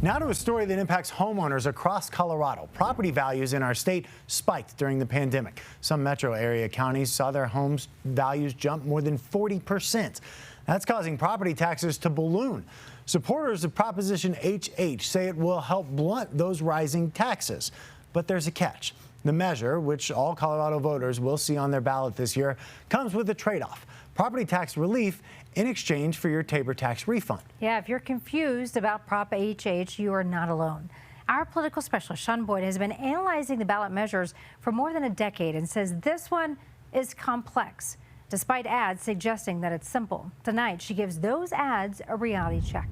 Now to a story that impacts homeowners across Colorado. Property values in our state spiked during the pandemic. Some metro area counties saw their homes values jump more than 40%. That's causing property taxes to balloon. Supporters of Proposition HH say it will help blunt those rising taxes. But there's a catch. The measure, which all Colorado voters will see on their ballot this year, comes with a trade-off: property tax relief in exchange for your Tabor tax refund. Yeah, if you're confused about Prop HH, you are not alone. Our political specialist, Shaun Boyd, has been analyzing the ballot measures for more than a decade and says this one is complex, despite ads suggesting that it's simple. Tonight, she gives those ads a reality check.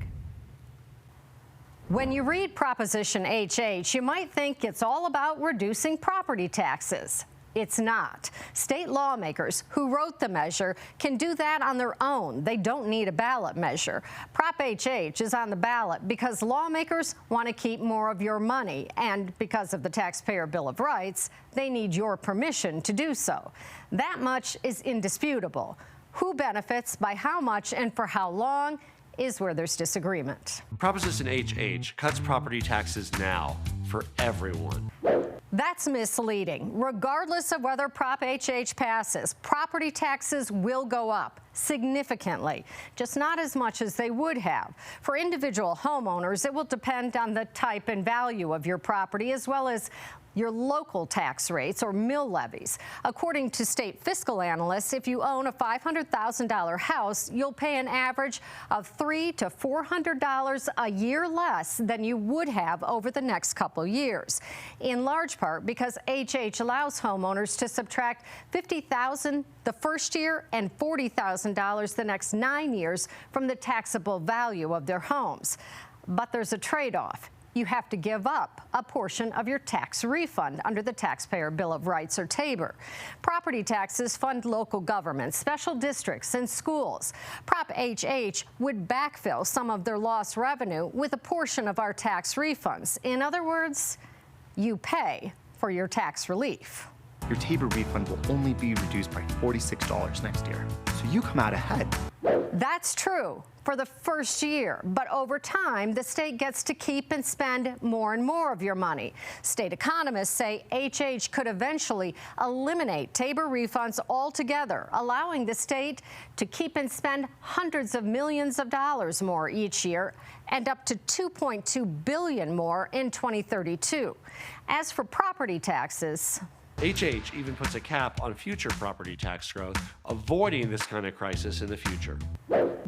When you read Proposition HH, you might think it's all about reducing property taxes. It's not. State lawmakers who wrote the measure can do that on their own. They don't need a ballot measure. Prop HH is on the ballot because lawmakers want to keep more of your money, and because of the Taxpayer Bill of Rights, they need your permission to do so. That much is indisputable. Who benefits, by how much, and for how long is where there's disagreement. Proposition HH cuts property taxes now for everyone. That's misleading. Regardless of whether Prop HH passes, property taxes will go up significantly, just not as much as they would have. For individual homeowners, it will depend on the type and value of your property, as well as your local tax rates or mill levies. According to state fiscal analysts, if you own a $500,000 house, you'll pay an average of $300 to $400 a year less than you would have over the next couple years, in large part because HH allows homeowners to subtract $50,000 the first year and $40,000 the next 9 years from the taxable value of their homes. But there's a trade-off. You have to give up a portion of your tax refund under the Taxpayer Bill of Rights, or Tabor. Property taxes fund local governments, special districts, and schools. Prop HH would backfill some of their lost revenue with a portion of our tax refunds. In other words, you pay for your tax relief. Your Tabor refund will only be reduced by $46 next year, so you come out ahead. That's true for the first year, but over time, the state gets to keep and spend more and more of your money. State economists say HH could eventually eliminate Tabor refunds altogether, allowing the state to keep and spend hundreds of millions of dollars more each year, and up to $2.2 billion more in 2032. As for property taxes, HH even puts a cap on future property tax growth, avoiding this kind of crisis in the future.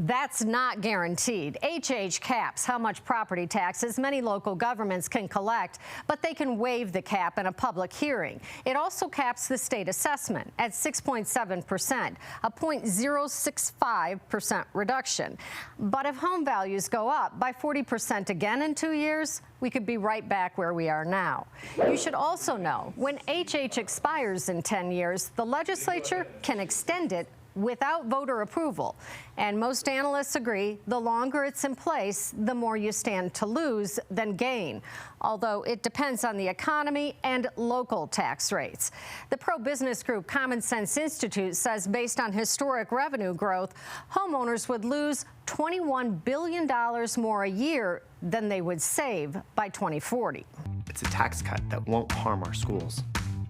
That's not guaranteed. HH caps how much property taxes many local governments can collect, but they can waive the cap in a public hearing. It also caps the state assessment at 6.7%, a 0.065% reduction. But if home values go up by 40% again in 2 years, we could be right back where we are now. You should also know, when HH expires in 10 years, the legislature can extend it without voter approval. And most analysts agree the longer it's in place, the more you stand to lose than gain, although it depends on the economy and local tax rates. The pro-business group Common Sense Institute says based on historic revenue growth, homeowners would lose $21 billion more a year than they would save by 2040. It's a tax cut that won't harm our schools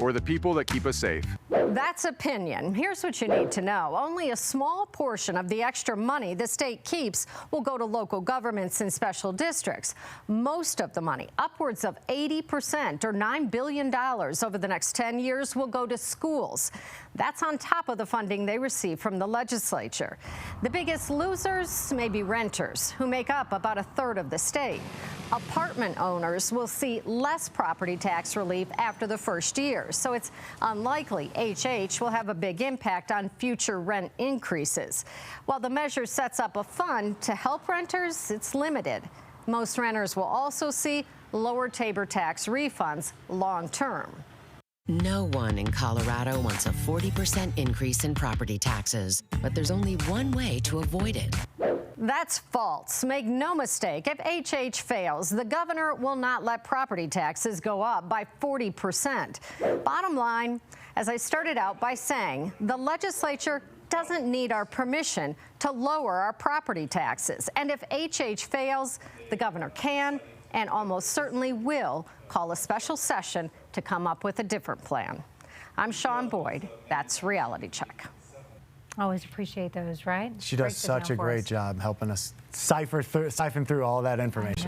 or the people that keep us safe. That's opinion. Here's what you need to know. Only a small portion of the extra money the state keeps will go to local governments and special districts. Most of the money, upwards of 80% or $9 billion over the next 10 years, will go to schools. That's on top of the funding they receive from the legislature. The biggest losers may be renters, who make up about a third of the state. Apartment owners will see less property tax relief after the first year, so it's unlikely HH will have a big impact on future rent increases. While the measure sets up a fund to help renters, it's limited. Most renters will also see lower Tabor tax refunds long term. No one in Colorado wants a 40% increase in property taxes, but there's only one way to avoid it. That's false. Make no mistake, if HH fails, the governor will not let property taxes go up by 40%. Bottom line, as I started out by saying, the legislature doesn't need our permission to lower our property taxes. And if HH fails, the governor can and almost certainly will call a special session to come up with a different plan. I'm Shaun Boyd. That's Reality Check. Always appreciate those, right? She does such a great job helping us siphon through all that information.